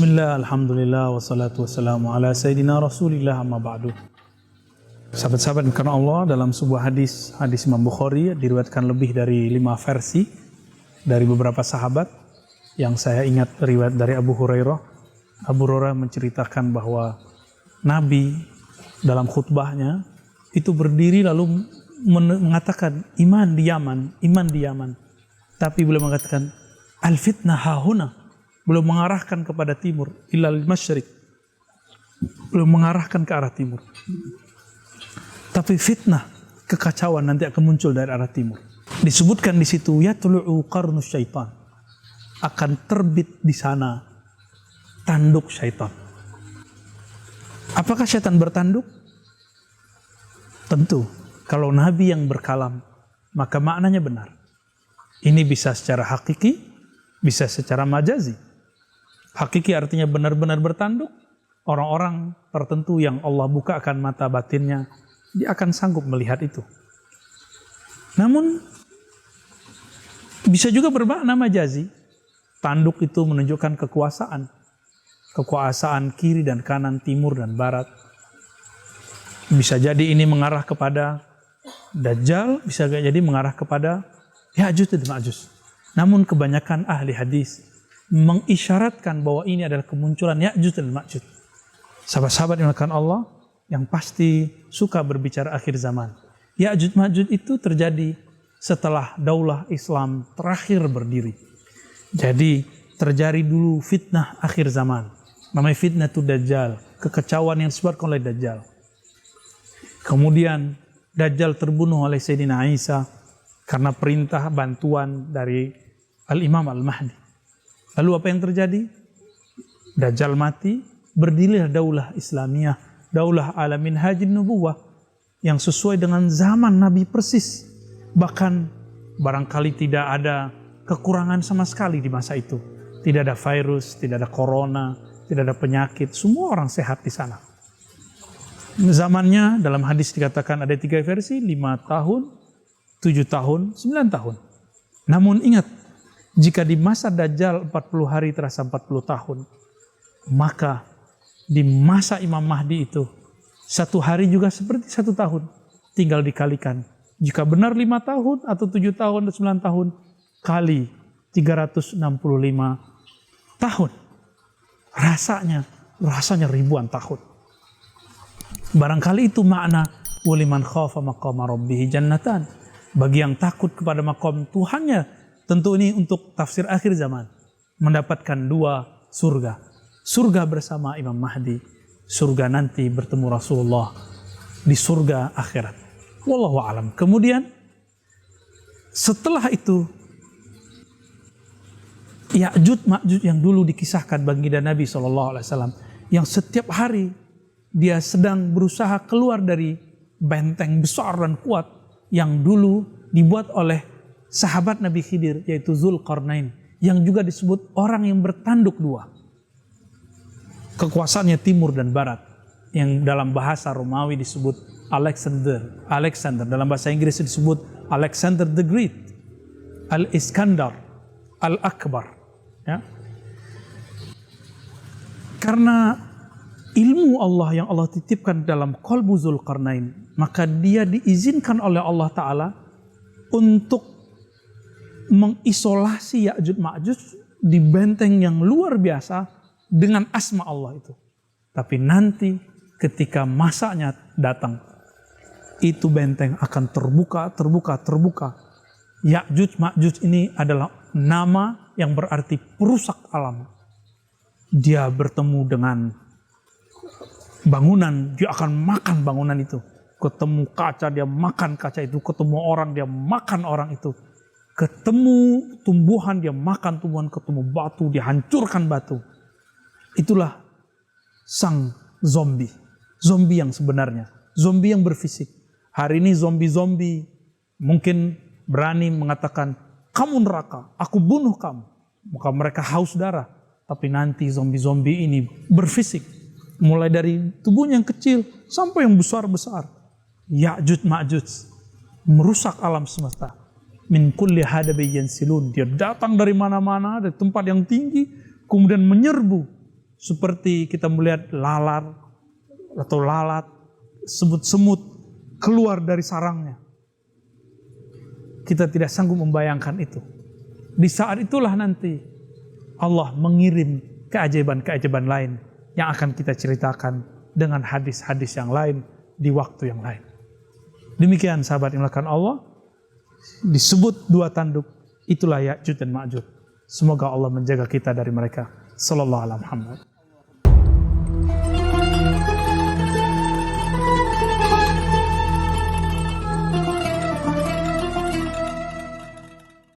Bismillah, alhamdulillah, wassalatu wassalamu ala sayyidina rasulillah amma ba'du. Sahabat-sahabat karena Allah, dalam sebuah hadis Imam Bukhari diriwayatkan lebih dari 5 versi dari beberapa sahabat. Yang saya ingat riwayat dari Abu Hurairah. Abu Hurairah menceritakan bahwa Nabi dalam khutbahnya itu berdiri lalu mengatakan iman di Yaman. Tapi beliau mengatakan al-fitnah hahuna. Belum mengarahkan kepada timur, ilal masyriq. Belum mengarahkan ke arah timur. Tapi fitnah, kekacauan nanti akan muncul dari arah timur. Disebutkan di situ yatlu'u qarnus syaitan. Akan terbit di sana tanduk syaitan. Apakah syaitan bertanduk? Tentu, kalau Nabi yang berkalam, maka maknanya benar. Ini bisa secara hakiki, bisa secara majazi. Hakiki artinya benar-benar bertanduk. Orang-orang tertentu yang Allah bukakan mata batinnya, dia akan sanggup melihat itu. Namun bisa juga bermakna majazi. Tanduk itu menunjukkan kekuasaan. Kekuasaan kiri dan kanan, timur dan barat. Bisa jadi ini mengarah kepada Dajjal, bisa jadi mengarah kepada Ya'juj dan Ma'juj. Namun kebanyakan ahli hadis mengisyaratkan bahwa ini adalah kemunculan Ya'juj dan Ma'juj. Sahabat-sahabat yang dimuliakan Allah yang pasti suka berbicara akhir zaman. Ya'juj Ma'juj itu terjadi setelah daulah Islam terakhir berdiri. Jadi terjadi dulu fitnah akhir zaman. Namanya fitnah itu Dajjal, kekacauan yang disebabkan oleh Dajjal. Kemudian Dajjal terbunuh oleh Sayyidina Isa karena perintah bantuan dari Al-Imam Al-Mahdi. Lalu apa yang terjadi? Dajjal mati, berdirilah daulah Islamiyah, daulah ala minhajin nubuwah yang sesuai dengan zaman Nabi persis. Bahkan barangkali tidak ada kekurangan sama sekali di masa itu. Tidak ada virus, tidak ada corona, tidak ada penyakit, semua orang sehat di sana. Zamannya dalam hadis dikatakan ada 3 versi, 5 tahun, 7 tahun, 9 tahun. Namun ingat, jika di masa Dajjal 40 hari terasa 40 tahun, maka di masa Imam Mahdi itu 1 hari juga seperti 1 tahun. Tinggal dikalikan. Jika benar 5 tahun atau 7 tahun atau 9 tahun kali 365 tahun. Rasanya ribuan tahun. Barangkali itu makna waliman khafa maqama rabbih jannatan. Bagi yang takut kepada maqam Tuhannya, tentu ini untuk tafsir akhir zaman. Mendapatkan 2 surga. Surga bersama Imam Mahdi. Surga nanti bertemu Rasulullah di surga akhirat. Wallahu a'lam. Kemudian setelah itu Ya'juj Ma'juj yang dulu dikisahkan baginda Nabi SAW. Yang setiap hari dia sedang berusaha keluar dari benteng besar dan kuat yang dulu dibuat oleh sahabat Nabi Khidir, yaitu Zulkarnain, yang juga disebut orang yang bertanduk 2. Kekuasaannya timur dan barat, yang dalam bahasa Romawi disebut Alexander, dalam bahasa Inggris disebut Alexander the Great, Al-Iskandar, Al-Akbar. Ya. Karena ilmu Allah yang Allah titipkan dalam qalbu Zulkarnain, maka dia diizinkan oleh Allah Ta'ala untuk mengisolasi Ya'juj Ma'juj di benteng yang luar biasa dengan asma Allah itu. Tapi nanti ketika masanya datang, itu benteng akan terbuka. Ya'juj Ma'juj ini adalah nama yang berarti perusak alam. Dia bertemu dengan bangunan, dia akan makan bangunan itu. Ketemu kaca, dia makan kaca itu. Ketemu orang, dia makan orang itu. Ketemu tumbuhan, dia makan tumbuhan. Ketemu batu, dia hancurkan batu. Itulah sang zombie. Zombie yang sebenarnya. Zombie yang berfisik. Hari ini zombie-zombie mungkin berani mengatakan, kamu neraka, aku bunuh kamu. Maka mereka haus darah. Tapi nanti zombie-zombie ini berfisik. Mulai dari tubuhnya yang kecil sampai yang besar-besar. Ya'juj Ma'juj merusak alam semesta. Min kulli hadabi yansilun. Dia datang dari mana-mana, dari tempat yang tinggi, kemudian menyerbu seperti kita melihat lalat atau semut-semut keluar dari sarangnya. Kita tidak sanggup membayangkan itu. Di saat itulah nanti Allah mengirim keajaiban-keajaiban lain yang akan kita ceritakan dengan hadis-hadis yang lain di waktu yang lain. Demikian sahabat yang dimuliakan Allah, disebut dua tanduk, itulah Ya'juj dan Ma'juj. Semoga Allah menjaga kita dari mereka. Sallallahu alaihi Muhammad.